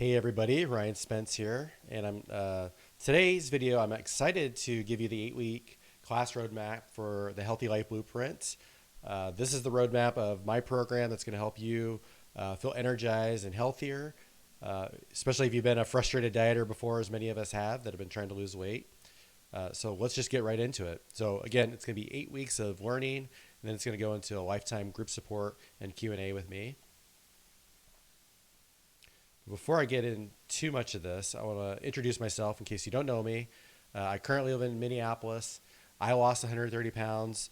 Hey everybody, Ryan Spence here, and today's video. I'm excited to give you the 8-week class roadmap for the Healthy Life Blueprint. This is the roadmap of my program that's going to help you feel energized and healthier, especially if you've been a frustrated dieter before, as many of us have that have been trying to lose weight. So let's just get right into it. So again, it's going to be 8 weeks of learning, and then it's going to go into a lifetime group support and Q&A with me. Before I get in too much of this, I want to introduce myself in case you don't know me. I currently live in Minneapolis. I lost 130 pounds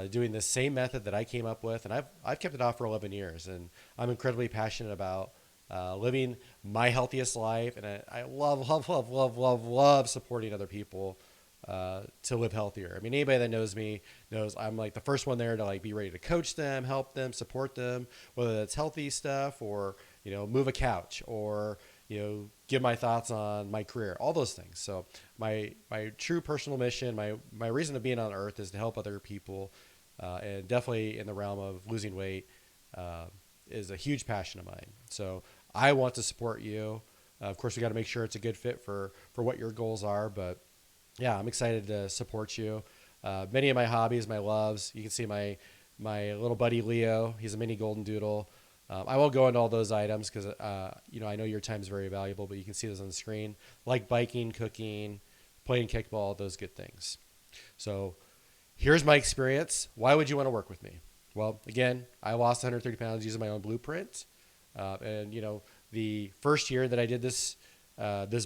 doing the same method that I came up with, and I've kept it off for 11 years. And I'm incredibly passionate about living my healthiest life, and I love supporting other people to live healthier. I mean, anybody that knows me knows I'm like the first one there to like be ready to coach them, help them, support them, whether that's healthy stuff or move a couch or give my thoughts on my career, all those things. So my true personal mission, my reason of being on earth is to help other people, and definitely in the realm of losing weight is a huge passion of mine. So I want to support you. Of course, we got to make sure it's a good fit for what your goals are, but yeah, I'm excited to support you. Many of my hobbies, my loves, you can see my little buddy Leo. He's a mini golden doodle. I won't go into all those items because I know your time is very valuable, but you can see those on the screen. Like biking, cooking, playing kickball, those good things. So here's my experience. Why would you want to work with me? Well, again, I lost 130 pounds using my own blueprint. And the first year that I did this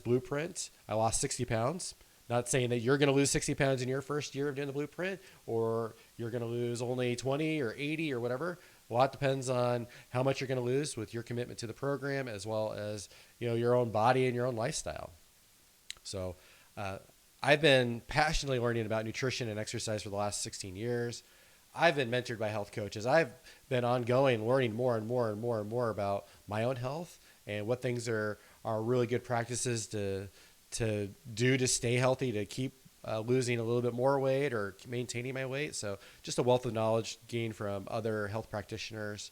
blueprint, I lost 60 pounds. Not saying that you're going to lose 60 pounds in your first year of doing the blueprint, or you're going to lose only 20 or 80 or whatever. A lot depends on how much you're going to lose with your commitment to the program, as well as your own body and your own lifestyle. So I've been passionately learning about nutrition and exercise for the last 16 years. I've been mentored by health coaches. I've been ongoing learning more and more about my own health and what things are really good practices to do to stay healthy, to keep losing a little bit more weight or maintaining my weight. So just a wealth of knowledge gained from other health practitioners.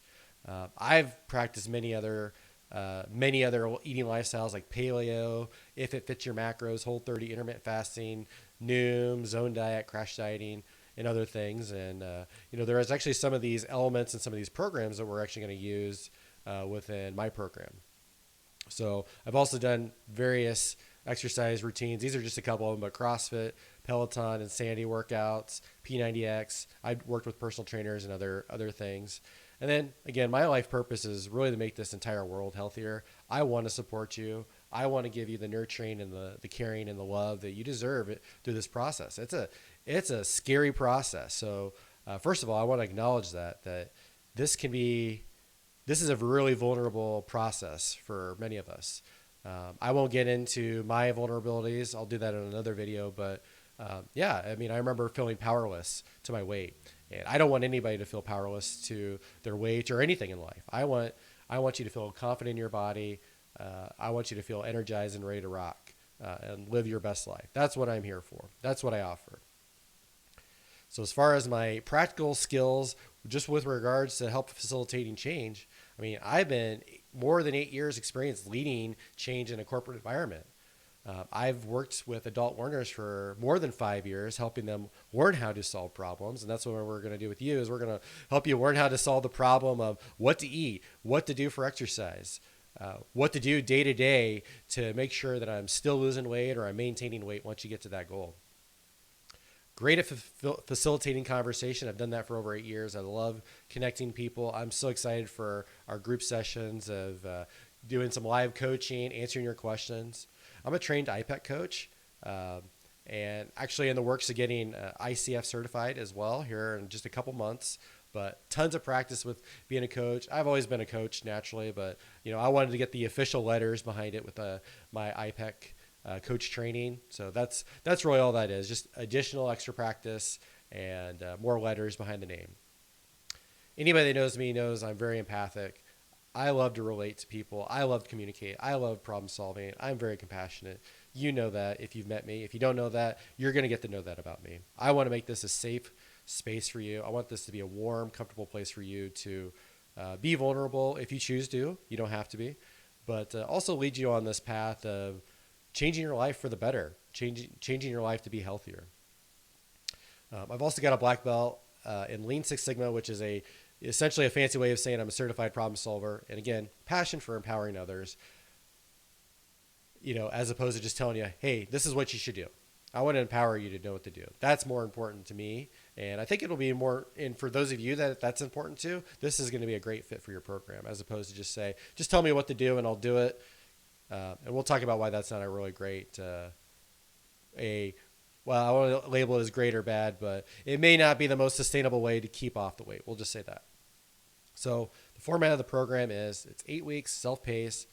I've practiced many other eating lifestyles like paleo, if it fits your macros, Whole30, intermittent fasting, Noom, zone diet, crash dieting, and other things. And there is actually some of these elements and some of these programs that we're actually going to use within my program. So I've also done various exercise routines. These are just a couple of them, but CrossFit, Peloton, Insanity workouts, P90X. I've worked with personal trainers and other things. And then again, my life purpose is really to make this entire world healthier. I want to support you. I want to give you the nurturing and the caring and the love that you deserve through this process. It's a scary process. So first of all, I want to acknowledge that this is a really vulnerable process for many of us. I won't get into my vulnerabilities. I'll do that in another video. But I remember feeling powerless to my weight. And I don't want anybody to feel powerless to their weight or anything in life. I want you to feel confident in your body. I want you to feel energized and ready to rock and live your best life. That's what I'm here for. That's what I offer. So as far as my practical skills, just with regards to help facilitating change, I've been more than 8 years experience leading change in a corporate environment. I've worked with adult learners for more than 5 years, helping them learn how to solve problems. And that's what we're going to do with you is we're going to help you learn how to solve the problem of what to eat, what to do for exercise, what to do day to day to make sure that I'm still losing weight or I'm maintaining weight once you get to that goal. Great at facilitating conversation. I've done that for over 8 years. I love connecting people. I'm so excited for our group sessions of doing some live coaching, answering your questions. I'm a trained IPEC coach, and actually in the works of getting ICF certified as well here in just a couple months. But tons of practice with being a coach. I've always been a coach naturally, but I wanted to get the official letters behind it with my IPEC coach training. So that's really all that is, just additional extra practice and more letters behind the name. Anybody that knows me knows I'm very empathic. I love to relate to people. I love to communicate. I love problem solving. I'm very compassionate. You know that if you've met me. If you don't know that, you're going to get to know that about me. I want to make this a safe space for you. I want this to be a warm, comfortable place for you to be vulnerable if you choose to. You don't have to be. but also lead you on this path of changing your life for the better, changing your life to be healthier. I've also got a black belt in Lean Six Sigma, which is essentially a fancy way of saying I'm a certified problem solver. And again, passion for empowering others, as opposed to just telling you, hey, this is what you should do. I want to empower you to know what to do. That's more important to me. And I think it'll be more, and for those of you that's important to, this is going to be a great fit for your program, as opposed to just tell me what to do and I'll do it. And we'll talk about why that's not a really great, well, I want to label it as great or bad, but it may not be the most sustainable way to keep off the weight. We'll just say that. So the format of the program is it's 8 weeks, self-paced.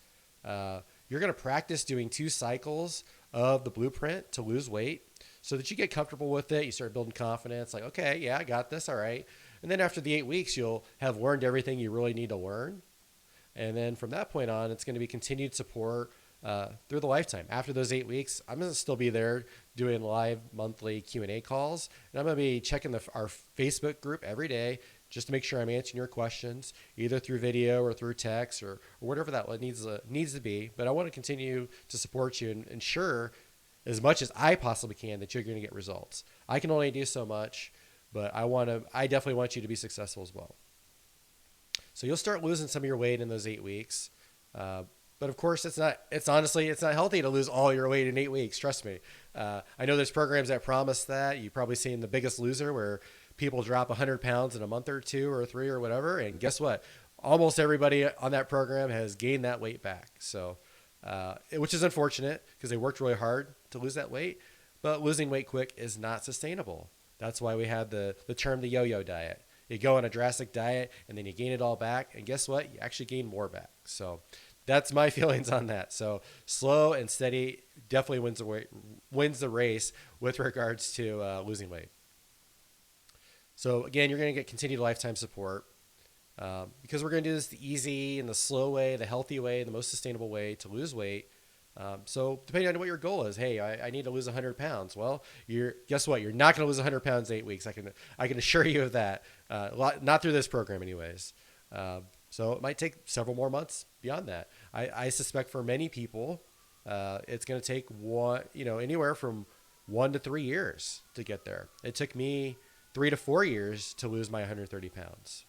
You're going to practice doing 2 cycles of the blueprint to lose weight so that you get comfortable with it. You start building confidence, like, okay, yeah, I got this. All right. And then after the 8 weeks, you'll have learned everything you really need to learn. And then from that point on, it's going to be continued support through the lifetime. After those 8 weeks, I'm going to still be there doing live monthly Q&A calls. And I'm going to be checking our Facebook group every day just to make sure I'm answering your questions, either through video or through text or whatever that needs to be. But I want to continue to support you and ensure as much as I possibly can that you're going to get results. I can only do so much, but I definitely want you to be successful as well. So you'll start losing some of your weight in those 8 weeks. But of course, it's not healthy to lose all your weight in 8 weeks. Trust me. I know there's programs that promise that. You've probably seen The Biggest Loser, where people drop 100 pounds in a month or 2 or 3 or whatever. And guess what? Almost everybody on that program has gained that weight back. So, which is unfortunate because they worked really hard to lose that weight. But losing weight quick is not sustainable. That's why we have the term the yo-yo diet. You go on a drastic diet and then you gain it all back. And guess what? You actually gain more back. So that's my feelings on that. So slow and steady definitely wins the race with regards to losing weight. So again, you're going to get continued lifetime support because we're going to do this the easy and the slow way, the healthy way, the most sustainable way to lose weight. So depending on what your goal is, hey, I need to lose 100 pounds. Well, guess what? You're not going to lose 100 pounds in 8 weeks. I can assure you of that. Not through this program anyways. So it might take several more months beyond that. I suspect for many people, it's going to take anywhere from 1 to 3 years to get there. It took me 3 to 4 years to lose my 130 pounds.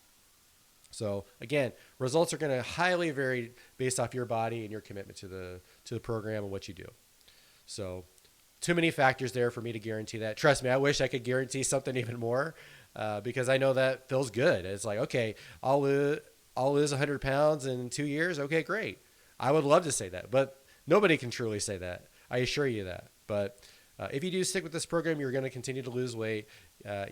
So again, results are going to highly vary based off your body and your commitment to the program and what you do. So too many factors there for me to guarantee that. Trust me, I wish I could guarantee something even more because I know that feels good. It's like, okay, I'll lose 100 pounds in 2 years. Okay, great. I would love to say that, but nobody can truly say that. I assure you that. But if you do stick with this program, you're going to continue to lose weight.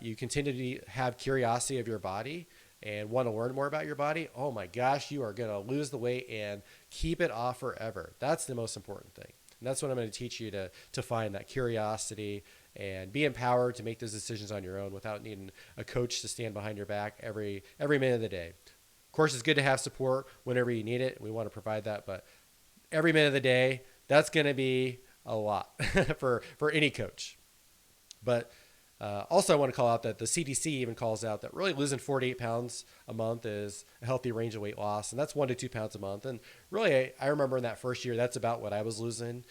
You continue to have curiosity of your body and want to learn more about your body. Oh my gosh, you are going to lose the weight and keep it off forever. That's the most important thing. And that's what I'm going to teach you to find that curiosity and be empowered to make those decisions on your own without needing a coach to stand behind your back every minute of the day. Of course, it's good to have support whenever you need it. We want to provide that, but every minute of the day, that's going to be a lot for any coach. But also I want to call out that the CDC even calls out that really losing 4 to 8 pounds a month is a healthy range of weight loss. And that's 1 to 2 pounds a month. And really, I remember in that first year, that's about what I was losing.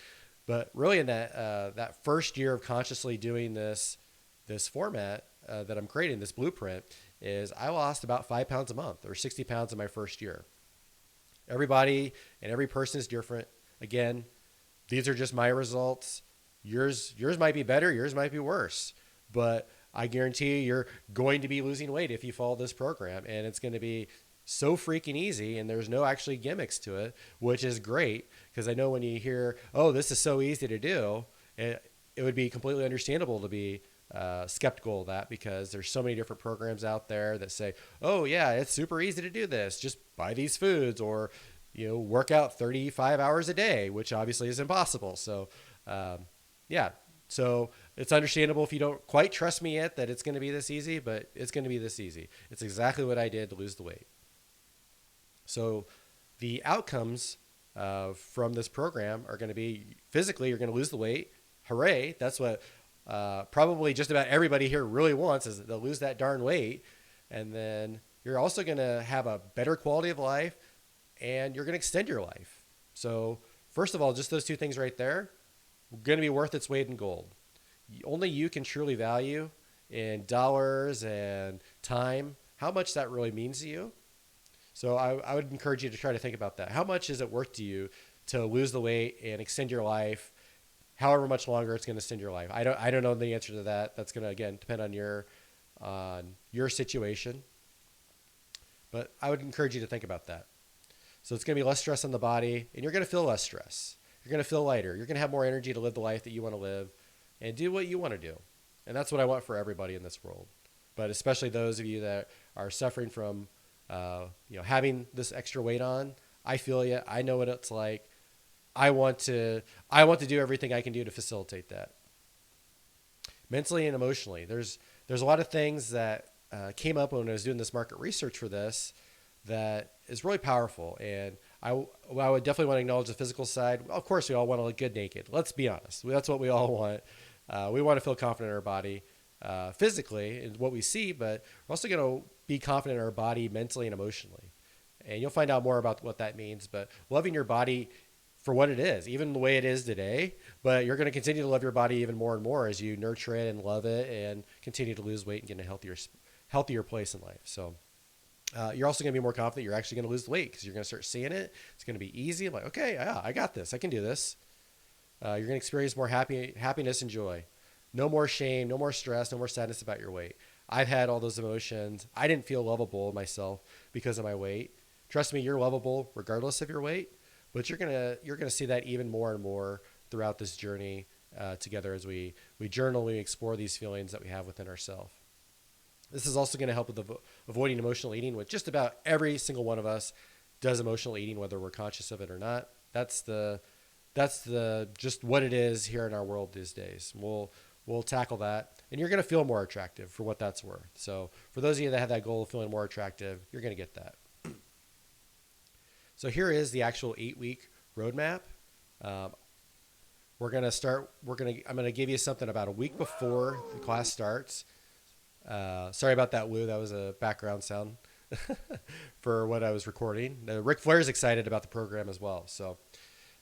But really in that first year of consciously doing this format that I'm creating, this blueprint, is I lost about 5 pounds a month or 60 pounds in my first year. Everybody and every person is different. Again, these are just my results. Yours might be better. Yours might be worse. But I guarantee you're going to be losing weight if you follow this program. And it's going to be so freaking easy. And there's no actually gimmicks to it, which is great. Because I know when you hear, oh, this is so easy to do, it would be completely understandable to be skeptical of that because there's so many different programs out there that say, oh, yeah, it's super easy to do this. Just buy these foods or, work out 35 hours a day, which obviously is impossible. So, yeah. So it's understandable if you don't quite trust me yet that it's going to be this easy, but it's going to be this easy. It's exactly what I did to lose the weight. So the outcomes from this program are going to be physically, you're going to lose the weight. Hooray. That's what probably just about everybody here really wants is to lose that darn weight. And then you're also going to have a better quality of life and you're going to extend your life. So first of all, just those two things right there, going to be worth its weight in gold. Only you can truly value in dollars and time how much that really means to you. So I would encourage you to try to think about that. How much is it worth to you to lose the weight and extend your life, however much longer it's going to extend your life? I don't know the answer to that. That's going to again depend on your situation, but I would encourage you to think about that. So it's going to be less stress on the body, and you're going to feel less stress. You're going to feel lighter. You're going to have more energy to live the life that you want to live and do what you want to do. And that's what I want for everybody in this world, but especially those of you that are suffering from, having this extra weight on. I feel you. I know what it's like. I want to do everything I can do to facilitate that. Mentally and emotionally, there's a lot of things that came up when I was doing this market research for this that is really powerful. And I would definitely want to acknowledge the physical side. Of course, we all want to look good naked. Let's be honest. That's what we all want. We want to feel confident in our body physically in what we see, but we're also going to be confident in our body mentally and emotionally. And you'll find out more about what that means. But loving your body for what it is, even the way it is today, but you're going to continue to love your body even more and more as you nurture it and love it and continue to lose weight and get in a healthier place in life. So you're also going to be more confident you're actually going to lose the weight because you're going to start seeing it. It's going to be easy. I'm like, okay, yeah, I got this. I can do this. You're going to experience more happiness and joy. No more shame, no more stress, no more sadness about your weight. I've had all those emotions. I didn't feel lovable myself because of my weight. Trust me, you're lovable regardless of your weight, but you're gonna see that even more and more throughout this journey together as we journal, we explore these feelings that we have within ourselves. This is also going to help with avoiding emotional eating, which just about every single one of us does emotional eating, whether we're conscious of it or not. That's the just what it is here in our world these days. We'll tackle that, and you're going to feel more attractive for what that's worth. So for those of you that have that goal of feeling more attractive, you're going to get that. So here is the actual 8-week roadmap. I'm going to give you something about a week before the class starts. Sorry about that, Lou. That was a background sound for what I was recording. Ric Flair's excited about the program as well. So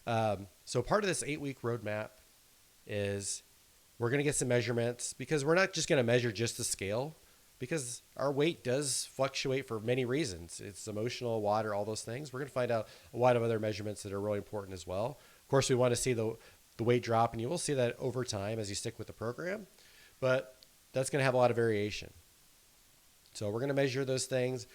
part of this 8-week roadmap is we're going to get some measurements because we're not just going to measure just the scale because our weight does fluctuate for many reasons. It's emotional, water, all those things. We're going to find out a lot of other measurements that are really important as well. Of course, we want to see the weight drop, and you will see that over time as you stick with the program, but that's going to have a lot of variation. So we're going to measure those things.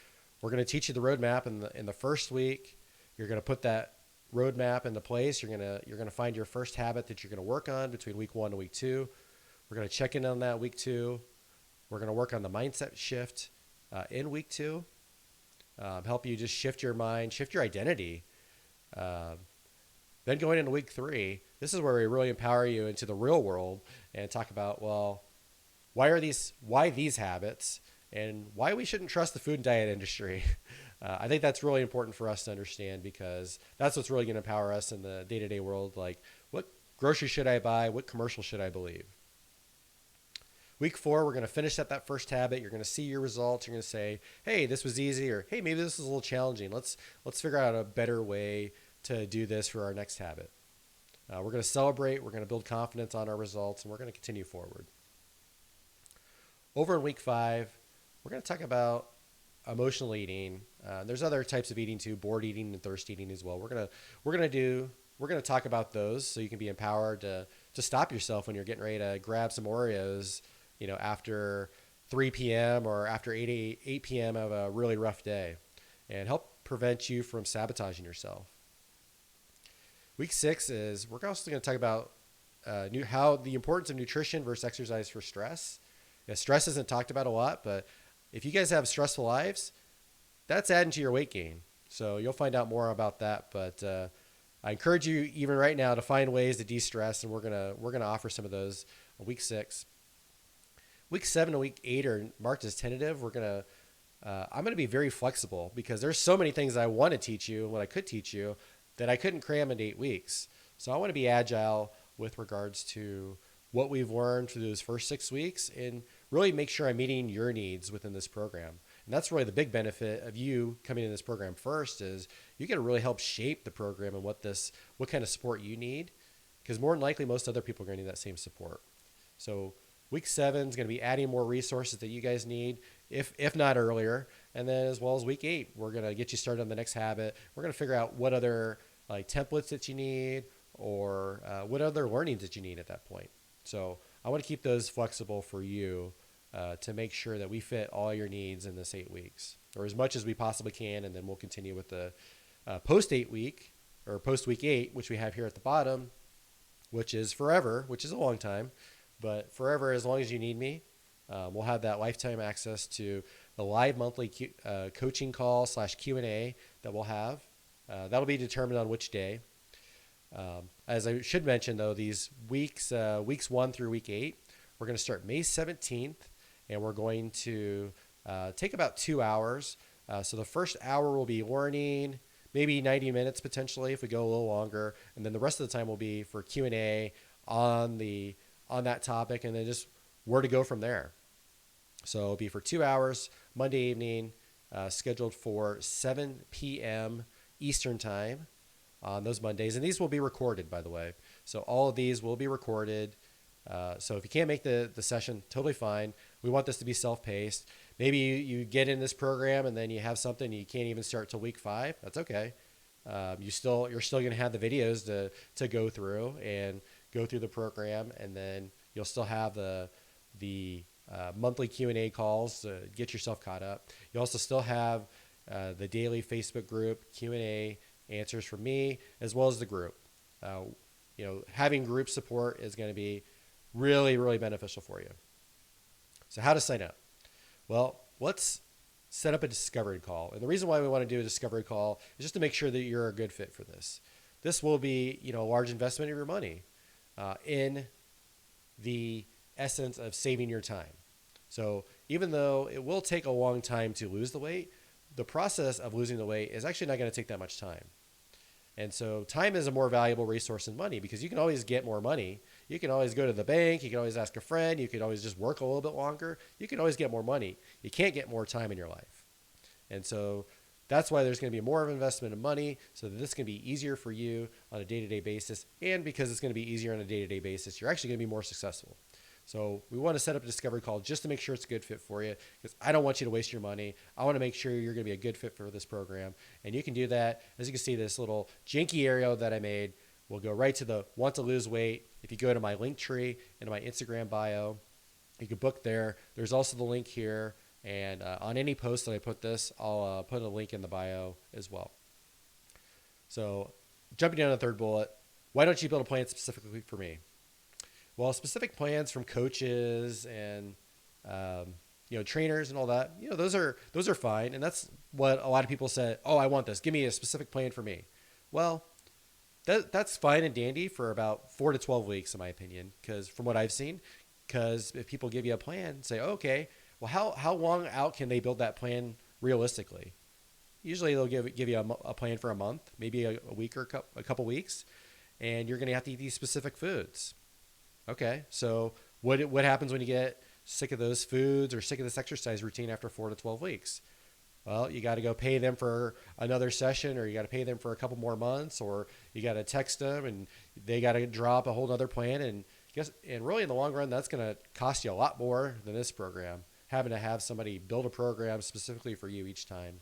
We're going to teach you the roadmap in the first week. You're going to put that roadmap into place. You're going to find your first habit that you're going to work on between week 1 and week 2. We're going to check in on that week 2. We're going to work on the mindset shift in week 2. Help you just shift your mind, shift your identity. Then going into week 3, this is where we really empower you into the real world and talk about, well, why these habits and why we shouldn't trust the food and diet industry. I think that's really important for us to understand because that's what's really going to empower us in the day-to-day world. Like, what groceries should I buy? What commercial should I believe? Week 4, we're going to finish up that first habit. You're going to see your results. You're going to say, hey, this was easy, or hey, maybe this is a little challenging. Let's figure out a better way to do this for our next habit. We're going to celebrate. We're going to build confidence on our results, and we're going to continue forward. Over in week 5, we're going to talk about emotional eating. There's other types of eating too, bored eating and thirst eating as well. We're going to talk about those so you can be empowered to stop yourself when you're getting ready to grab some Oreos, after 3 p.m. or after 8 p.m. of a really rough day, and help prevent you from sabotaging yourself. Week 6 is we're also going to talk about how the importance of nutrition versus exercise for stress. Stress isn't talked about a lot, but if you guys have stressful lives, that's adding to your weight gain. So you'll find out more about that. But I encourage you even right now to find ways to de-stress, and we're gonna offer some of those on week 6. Week 7 and week 8 are marked as tentative. I'm gonna be very flexible because there's so many things I want to teach you and what I could teach you that I couldn't cram into 8 weeks. So I want to be agile with regards to what we've learned through those first 6 weeks and really make sure I'm meeting your needs within this program. And that's really the big benefit of you coming in this program first is you get to really help shape the program and what kind of support you need. Because more than likely, most other people are going to need that same support. So week 7 is going to be adding more resources that you guys need, if not earlier. And then as well as week 8, we're going to get you started on the next habit. We're going to figure out what other like templates that you need or what other learnings that you need at that point. So I want to keep those flexible for you to make sure that we fit all your needs in this 8 weeks or as much as we possibly can. And then we'll continue with the post 8 week or post week 8, which we have here at the bottom, which is forever, which is a long time, but forever as long as you need me. We'll have that lifetime access to the live monthly coaching call / Q&A that we'll have. That'll be determined on which day. As I should mention, though, these weeks 1 through week 8, we're going to start May 17th, and we're going to take about 2 hours. So the first hour will be learning, maybe 90 minutes potentially if we go a little longer, and then the rest of the time will be for Q&A on that topic, and then just where to go from there. So it'll be for 2 hours, Monday evening, scheduled for 7 p.m. Eastern time on those Mondays. And these will be recorded, by the way. So all of these will be recorded. So if you can't make the session, totally fine. We want this to be self-paced. Maybe you get in this program and then you have something you can't even start till week 5. That's okay. You're still going to have the videos to go through and go through the program, and then you'll still have the monthly Q&A calls to get yourself caught up. You also still have the daily Facebook group Q&A answers from me, as well as the group. Having group support is going to be really, really beneficial for you. So how to sign up? Well, let's set up a discovery call. And the reason why we want to do a discovery call is just to make sure that you're a good fit for this. This will be, a large investment of your money in the essence of saving your time. So even though it will take a long time to lose the weight, the process of losing the weight is actually not going to take that much time. And so time is a more valuable resource than money, because you can always get more money. You can always go to the bank. You can always ask a friend. You can always just work a little bit longer. You can always get more money. You can't get more time in your life. And so that's why there's going to be more of an investment in money, so that this can be easier for you on a day-to-day basis. And because it's going to be easier on a day-to-day basis, you're actually going to be more successful. So we want to set up a discovery call just to make sure it's a good fit for you, because I don't want you to waste your money. I want to make sure you're going to be a good fit for this program. And you can do that. As you can see, this little janky arrow that I made will go right to the want to lose weight. If you go to my link tree in my Instagram bio, you can book there. There's also the link here. And on any post that I put this, I'll put a link in the bio as well. So jumping down to the third bullet, why don't you build a plan specifically for me? Well, specific plans from coaches and trainers and all that, those are fine, and that's what a lot of people say. Oh, I want this. Give me a specific plan for me. Well, that's fine and dandy for about 4 to 12 weeks, in my opinion, because from what I've seen, because if people give you a plan, say, oh, okay, well, how long out can they build that plan realistically? Usually they'll give you a plan for a month, maybe a week or a couple weeks, and you're going to have to eat these specific foods. Okay, so what happens when you get sick of those foods or sick of this exercise routine after 4 to 12 weeks? Well, you got to go pay them for another session, or you got to pay them for a couple more months, or you got to text them and they got to drop a whole other plan. And really in the long run, that's going to cost you a lot more than this program, having to have somebody build a program specifically for you each time.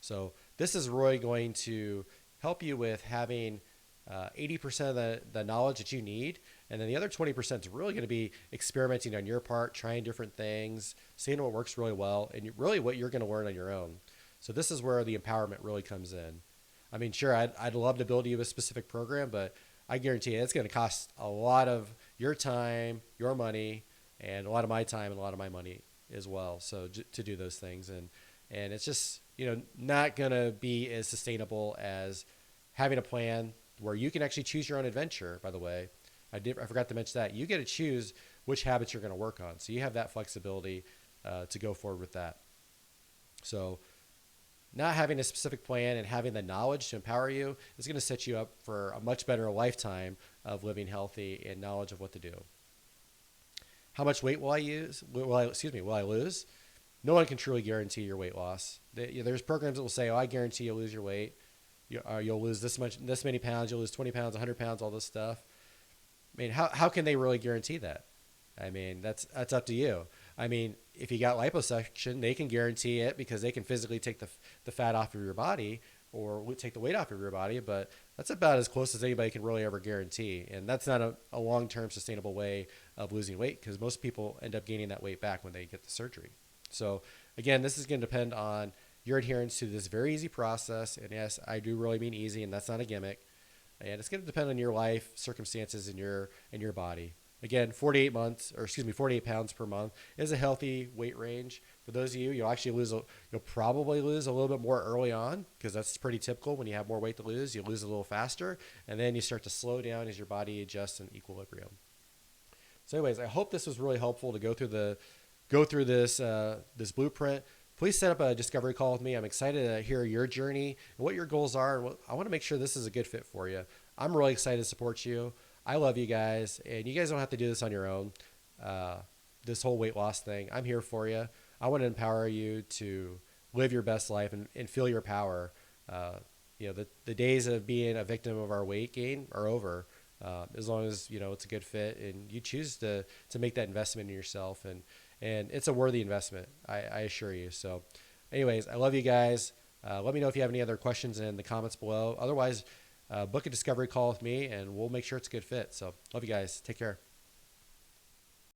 So this is really going to help you with having 80% of the knowledge that you need. And then the other 20% is really going to be experimenting on your part, trying different things, seeing what works really well, and really what you're going to learn on your own. So this is where the empowerment really comes in. I mean, sure, I'd love to build you a specific program, but I guarantee you it's going to cost a lot of your time, your money, and a lot of my time and a lot of my money as well. So to do those things. And it's just, not going to be as sustainable as having a plan where you can actually choose your own adventure. By the way, I forgot to mention that. You get to choose which habits you're going to work on. So you have that flexibility to go forward with that. So not having a specific plan and having the knowledge to empower you is going to set you up for a much better lifetime of living healthy and knowledge of what to do. How much weight will I lose? No one can truly guarantee your weight loss. There's programs that will say, "Oh, I guarantee you'll lose your weight. You'll lose this many pounds. You'll lose 20 pounds, 100 pounds, all this stuff." I mean, how can they really guarantee that? I mean, that's up to you. I mean, if you got liposuction, they can guarantee it because they can physically take the fat off of your body or take the weight off of your body, but that's about as close as anybody can really ever guarantee. And that's not a long-term sustainable way of losing weight because most people end up gaining that weight back when they get the surgery. So again, this is going to depend on your adherence to this very easy process. And yes, I do really mean easy, and that's not a gimmick. And it's going to depend on your life circumstances and your body. Again, 48 pounds per month is a healthy weight range. For those of you, you'll probably lose a little bit more early on because that's pretty typical. When you have more weight to lose, you lose a little faster, and then you start to slow down as your body adjusts in equilibrium. So, anyways, I hope this was really helpful to go through this blueprint. Please set up a discovery call with me. I'm excited to hear your journey and what your goals are. And I want to make sure this is a good fit for you. I'm really excited to support you. I love you guys, and you guys don't have to do this on your own. This whole weight loss thing, I'm here for you. I want to empower you to live your best life and feel your power. The days of being a victim of our weight gain are over. As long as it's a good fit and you choose to make that investment in yourself, and it's a worthy investment, I assure you. So anyways, I love you guys. Let me know if you have any other questions in the comments below. Otherwise, book a discovery call with me and we'll make sure it's a good fit. So love you guys. Take care.